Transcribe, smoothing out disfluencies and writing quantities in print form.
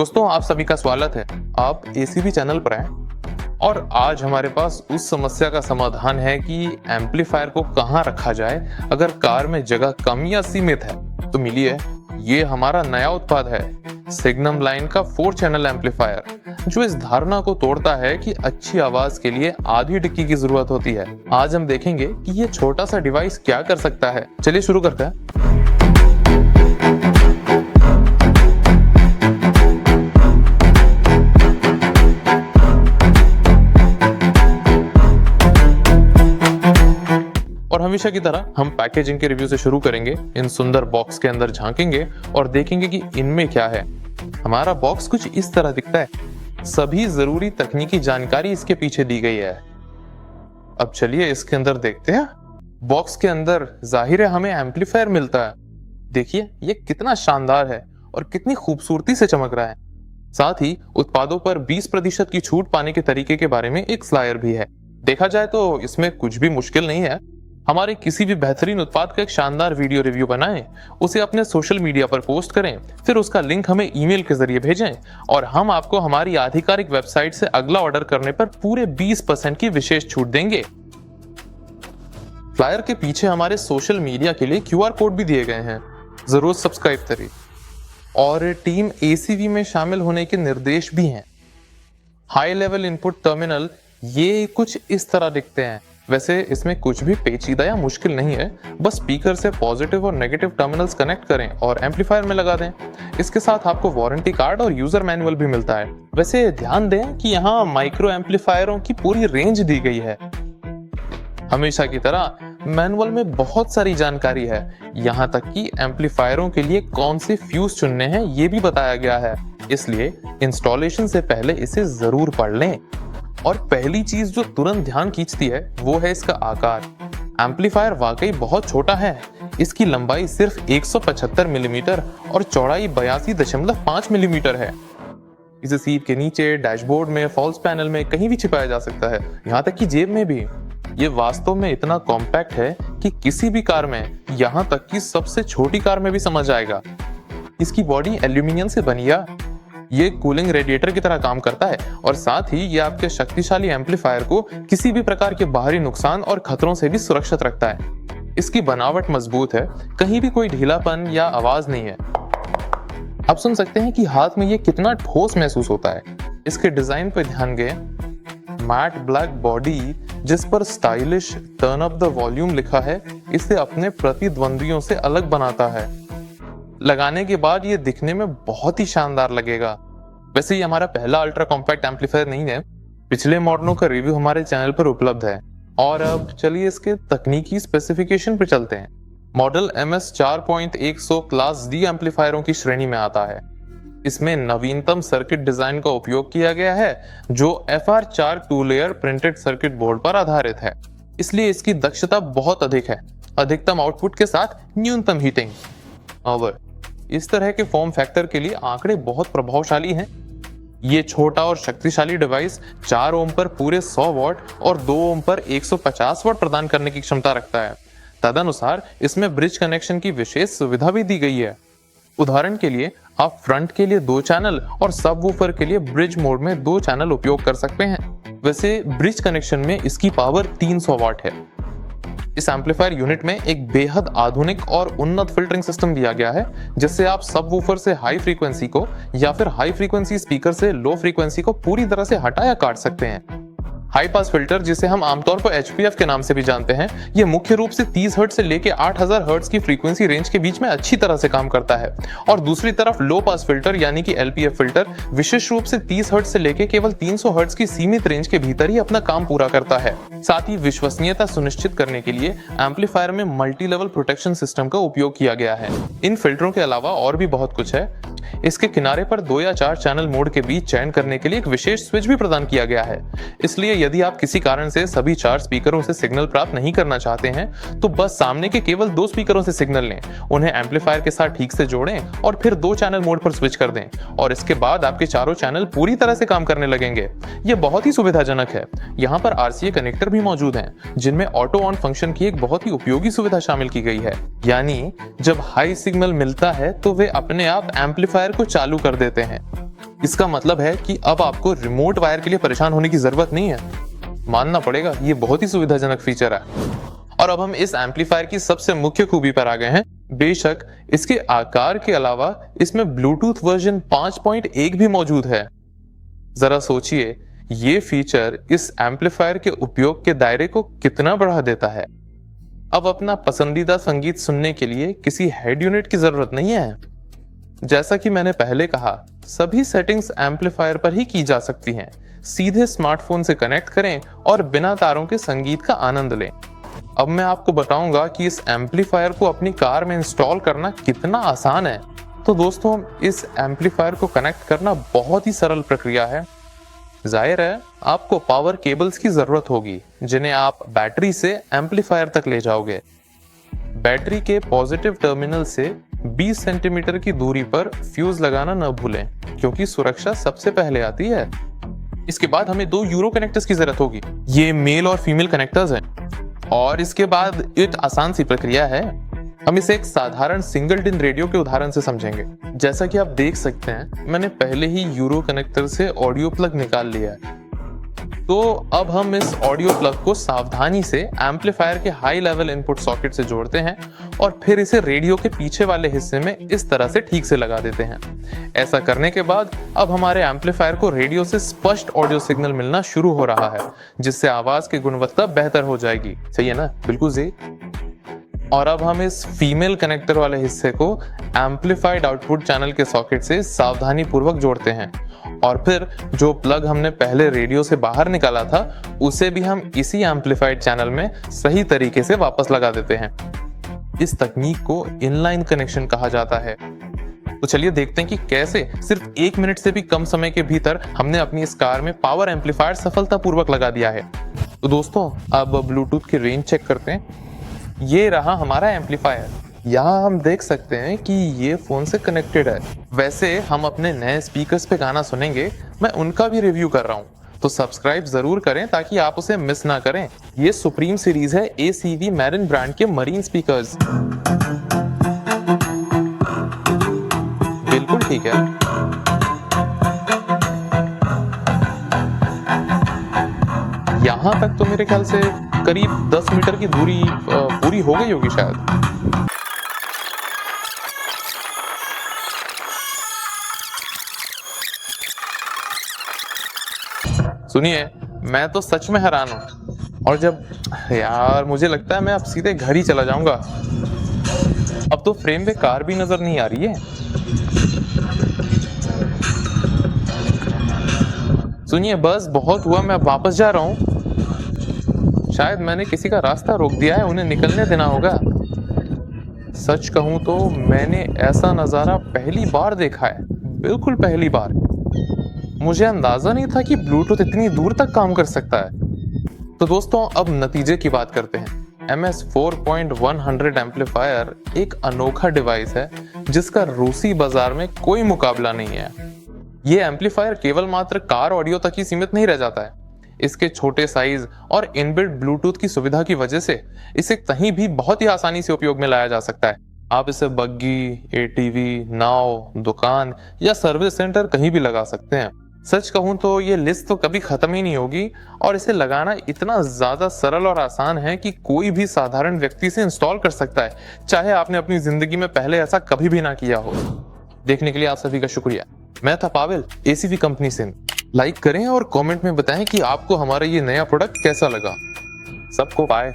दोस्तों, आप सभी का स्वागत है। आप एसीबी चैनल पर हैं और आज हमारे पास उस समस्या का समाधान है कि एम्पलीफायर को कहां रखा जाए अगर कार में जगह कम या सीमित है। तो मिलिए, ये हमारा नया उत्पाद है, सिग्नम लाइन का 4 चैनल एम्पलीफायर, जो इस धारणा को तोड़ता है कि अच्छी आवाज के लिए आधी डिक्की की जरूरत होती है। आज हम देखेंगे कि ये छोटा सा डिवाइस क्या कर सकता है। चलिए शुरू करते हैं। और हमेशा की तरह हम पैकेजिंग के रिव्यू से शुरू करेंगे। इन सुंदर बॉक्स के अंदर झांकेंगे और देखेंगे कि इनमें क्या है। हमारा बॉक्स कुछ इस तरह दिखता है। सभी जरूरी तकनीकी जानकारी इसके पीछे दी गई है। अब चलिए इसके अंदर देखते हैं। बॉक्स के अंदर जाहिर है हमें एम्पलीफायर मिलता है। देखिए ये कितना शानदार है और कितनी खूबसूरती से चमक रहा है। साथ ही उत्पादों पर 20% की छूट पाने के तरीके के बारे में एक फ्लायर भी है। देखा जाए तो इसमें कुछ भी मुश्किल नहीं है। हमारे किसी भी बेहतरीन उत्पाद का एक शानदार वीडियो रिव्यू बनाएं, उसे अपने सोशल मीडिया पर पोस्ट करें, फिर उसका लिंक हमें ईमेल के जरिए भेजें और हम आपको हमारी आधिकारिक वेबसाइट से अगला ऑर्डर करने पर पूरे 20% की विशेष छूट देंगे। फ्लायर के पीछे हमारे सोशल मीडिया के लिए QR कोड भी दिए गए हैं, जरूर सब्सक्राइब करें। और टीम एसीवी में शामिल होने के निर्देश भी हैं। हाई लेवल इनपुट टर्मिनल ये कुछ इस तरह दिखते हैं। वैसे इसमें कुछ भी पेचीदा या मुश्किल नहीं है, बस स्पीकर से पॉजिटिव और नेगेटिव टर्मिनल्स कनेक्ट करें और एम्पलीफायर में लगा दें। इसके साथ आपको वारंटी कार्ड और यूजर मैनुअल भी मिलता है। वैसे ध्यान दें कि यहाँ माइक्रो एम्पलीफायरों की पूरी रेंज दी गई है। हमेशा की तरह मैनुअल में बहुत सारी जानकारी है, यहाँ तक कि एम्पलीफायरों के लिए कौन से फ्यूज चुनने हैं ये भी बताया गया है। इसलिए इंस्टॉलेशन से पहले इसे जरूर पढ़ लें। और पहली चीज जो तुरंत ध्यान खींचती है वो है इसका आकार। एम्पलीफायर वाकई बहुत छोटा है। इसकी लंबाई सिर्फ 175 मिलीमीटर और चौड़ाई 82.5 मिलीमीटर है। इसे सीट के नीचे, डैशबोर्ड में, फॉल्स पैनल में कहीं भी छिपाया जा सकता है, यहाँ तक कि जेब में भी। ये वास्तव में इतना कॉम्पैक्ट है कि किसी भी कार में, यहाँ तक कि सबसे छोटी कार में भी समझ आएगा। इसकी बॉडी एल्यूमिनियम से बनी है। ये कूलिंग रेडिएटर की तरह काम करता है और साथ ही ये आपके शक्तिशाली एम्पलीफायर को किसी भी प्रकार के बाहरी नुकसान और खतरों से भी सुरक्षित रखता है। इसकी बनावट मजबूत है, कहीं भी कोई ढीलापन या आवाज नहीं है। आप सुन सकते हैं कि हाथ में ये कितना ठोस महसूस होता है। इसके डिजाइन पर ध्यान गए। मैट ब्लैक बॉडी जिस पर stylish turn up the volume लिखा है, इसे अपने प्रतिद्वंदियों से अलग बनाता है। लगाने के बाद ये दिखने में बहुत ही शानदार लगेगा। वैसे ये हमारा पहला अल्ट्रा कॉम्पैक्ट एम्पलीफायर नहीं है। पिछले मॉडलों का रिव्यू हमारे चैनल पर उपलब्ध है। और अब चलिए इसके तकनीकी स्पेसिफिकेशन पर चलते हैं। मॉडल MS 4.100 क्लास D एम्पलीफायरों की श्रेणी में आता है। इसमें नवीनतम सर्किट डिजाइन का उपयोग किया गया है, जो FR4 2 layer printed circuit board पर आधारित है। इसलिए इसकी दक्षता बहुत अधिक है, अधिकतम आउटपुट के साथ न्यूनतम हीटिंग। और इस तरह के फॉर्म फैक्टर के लिए आंकड़े बहुत प्रभावशाली हैं। ये छोटा और शक्तिशाली डिवाइस 4 ओम पर पूरे 100 वॉट और 2 ओम पर 150 वॉट प्रदान करने की क्षमता रखता है। तदनुसार इसमें ब्रिज कनेक्शन की विशेष सुविधा भी दी गई है। उदाहरण के लिए आप फ्रंट के लिए 2 चैनल और सबवूफर के लिए ब्रिज मोड में 2 चैनल उपयोग कर सकते हैं। वैसे ब्रिज कनेक्शन में इसकी पावर 300 वॉट है। इस एम्पलीफायर यूनिट में एक बेहद आधुनिक और उन्नत फिल्टरिंग सिस्टम दिया गया है, जिससे आप सबवूफर से हाई फ्रीक्वेंसी को या फिर हाई फ्रीक्वेंसी स्पीकर से लो फ्रीक्वेंसी को पूरी तरह से हटा या काट सकते हैं। हाई पास फिल्टर, जिसे हम आमतौर पर HPF के नाम से भी जानते हैं, ये मुख्य रूप से 30 हर्ट्ज से लेकर 8000 हर्ट्ज की फ्रीक्वेंसी रेंज के बीच में अच्छी तरह से काम करता है। और दूसरी तरफ लो पास फिल्टर यानी कि LPF फिल्टर विशेष रूप से 30 हर्ट्ज से लेकर केवल 300 हर्ट्ज की सीमित रेंज के भीतर ही अपना काम पूरा करता है। साथ ही विश्वसनीयता सुनिश्चित करने के लिए एम्पलीफायर में मल्टी लेवल प्रोटेक्शन सिस्टम का उपयोग किया गया है। इन फिल्टरों के अलावा और भी बहुत कुछ है। इसके किनारे पर 2 या 4 चैनल मोड के बीच चयन करने के लिए एक विशेष स्विच भी प्रदान किया गया है। इसलिए यदि आप किसी कारण से सभी 4 स्पीकरों से सिग्नल प्राप्त नहीं करना चाहते हैं, तो बस सामने के केवल 2 स्पीकरों से सिग्नल लें, उन्हें एम्पलीफायर के साथ ठीक से जोड़ें और फिर 2 चैनल मोड पर स्विच कर दें और इसके बाद आपके चारों चैनल पूरी तरह से काम करने लगेंगे। यह बहुत ही सुविधाजनक है। यहाँ पर RCA कनेक्टर भी मौजूद हैं, जिनमें ऑटो ऑन फंक्शन की एक बहुत ही उपयोगी सुविधा शामिल की गई है। यानी जब हाई सिग्नल मिलता है तो वे अपने आप एम्पलीफायर को चालू कर देते हैं। इसका मतलब है कि अब आपको रिमोट वायर के लिए परेशान होने की जरूरत नहीं है। मानना पड़ेगा, ये बहुत ही सुविधाजनक फीचर है। और अब हम इस एम्पलीफायर की सबसे मुख्य खूबी पर आ गए हैं। बेशक इसके आकार के अलावा इसमें ब्लूटूथ वर्जन 5.1 भी मौजूद है। जरा सोचिए, ये फीचर इस एम्पलीफायर के उपयोग के दायरे को कितना बढ़ा देता है। अब अपना पसंदीदा संगीत सुनने के लिए किसी हेड यूनिट की जरूरत नहीं है। जैसा कि मैंने पहले कहा, सभी सेटिंग्स एम्पलीफायर पर ही की जा सकती हैं। सीधे स्मार्टफोन से कनेक्ट करें और बिना तारों के संगीत का आनंद लें। अब मैं आपको बताऊंगा कि इस एम्पलीफायर को अपनी कार में इंस्टॉल करना कितना आसान है। तो दोस्तों, इस एम्पलीफायर को कनेक्ट करना बहुत ही सरल प्रक्रिया है। जाहिर है आपको पावर केबल्स की जरूरत होगी, जिन्हें आप बैटरी से एम्पलीफायर तक ले जाओगे। बैटरी के पॉजिटिव टर्मिनल से 20 सेंटीमीटर की दूरी पर फ्यूज लगाना न भूलें, क्योंकि सुरक्षा सबसे पहले आती है। इसके बाद हमें 2 यूरो कनेक्टर्स की जरूरत होगी। ये मेल और फीमेल कनेक्टर्स हैं। और इसके बाद एक आसान सी प्रक्रिया है। हम इसे एक साधारण सिंगल डिन रेडियो के उदाहरण से समझेंगे। जैसा कि आप देख सकते हैं, मैंने पहले ही यूरो कनेक्टर से ऑडियो प्लग निकाल लिया है। तो अब हम इस ऑडियो प्लग को सावधानी से एम्पलीफायर के हाई लेवल इनपुट सॉकेट से जोड़ते हैं और फिर इसे रेडियो के पीछे वाले हिस्से में इस तरह से ठीक से लगा देते हैं। ऐसा करने के बाद अब हमारे एम्पलीफायर को रेडियो से स्पष्ट ऑडियो सिग्नल मिलना शुरू हो रहा है, जिससे आवाज की गुणवत्ता बेहतर हो जाएगी। सही है ना? बिल्कुल सही। और अब हम इस फीमेल कनेक्टर वाले हिस्से को एम्पलीफाइड आउटपुट चैनल के सॉकेट से सावधानी पूर्वक जोड़ते हैं और फिर जो प्लग हमने पहले रेडियो से बाहर निकाला था, उसे भी हम इसी एम्पलीफाइड चैनल में सही तरीके से वापस लगा देते हैं। इस तकनीक को इनलाइन कनेक्शन कहा जाता है। तो चलिए देखते हैं कि कैसे सिर्फ 1 मिनट से भी कम समय के भीतर हमने अपनी इस कार में पावर एम्पलीफायर सफलतापूर्वक लगा दिया है। तो दोस्तों, अब ब्लूटूथ की रेंज चेक करते हैं। ये रहा हमारा एम्पलीफायर। यहाँ हम देख सकते हैं कि ये फोन से कनेक्टेड है। वैसे हम अपने नए स्पीकर्स पे गाना सुनेंगे, मैं उनका भी रिव्यू कर रहा हूँ, तो सब्सक्राइब जरूर करें ताकि आप उसे मिस ना करें। ये सुप्रीम सीरीज है ACV मैरिन ब्रांड के मरीन स्पीकर्स। बिल्कुल ठीक है। यहाँ तक तो मेरे ख्याल से करीब 10 मीटर की दूरी पूरी हो गई होगी शायद। सुनिए, मैं तो सच में हैरान हूँ। और जब यार मुझे लगता है मैं अब सीधे घर ही चला जाऊंगा। अब तो फ्रेम पे कार भी नजर नहीं आ रही है। सुनिए, बस बहुत हुआ, मैं अब वापस जा रहा हूँ। शायद मैंने किसी का रास्ता रोक दिया है, उन्हें निकलने देना होगा। सच कहूं तो मैंने ऐसा नजारा पहली बार देखा है, बिल्कुल पहली बार। मुझे अंदाजा नहीं था कि ब्लूटूथ इतनी दूर तक काम कर सकता है। तो दोस्तों, अब नतीजे की बात करते हैं। MS 4100 एम्पलीफायर एक अनोखा डिवाइस है जिसका रूसी बाजार में कोई मुकाबला नहीं है। ये एम्पलीफायर केवल मात्र कार ऑडियो तक ही सीमित नहीं रह जाता है। इसके छोटे साइज और इनबिल्ट ब्लूटूथ की सुविधा की वजह से इसे कहीं भी बहुत ही आसानी से उपयोग में लाया जा सकता है। आप इसे बग्गी, ATV, नाव, दुकान या सर्विस सेंटर कहीं भी लगा सकते हैं। सच कहूं तो ये लिस्ट तो कभी खत्म ही नहीं होगी और इसे लगाना इतना ज्यादा सरल और आसान है कि कोई भी साधारण व्यक्ति से इंस्टॉल कर सकता है, चाहे आपने अपनी जिंदगी में पहले ऐसा कभी भी ना किया हो। देखने के लिए आप सभी का शुक्रिया। मैं था पावेल, ACV कंपनी से। लाइक करें और कमेंट में बताएं कि आपको हमारा ये नया प्रोडक्ट कैसा लगा। सबको बाय।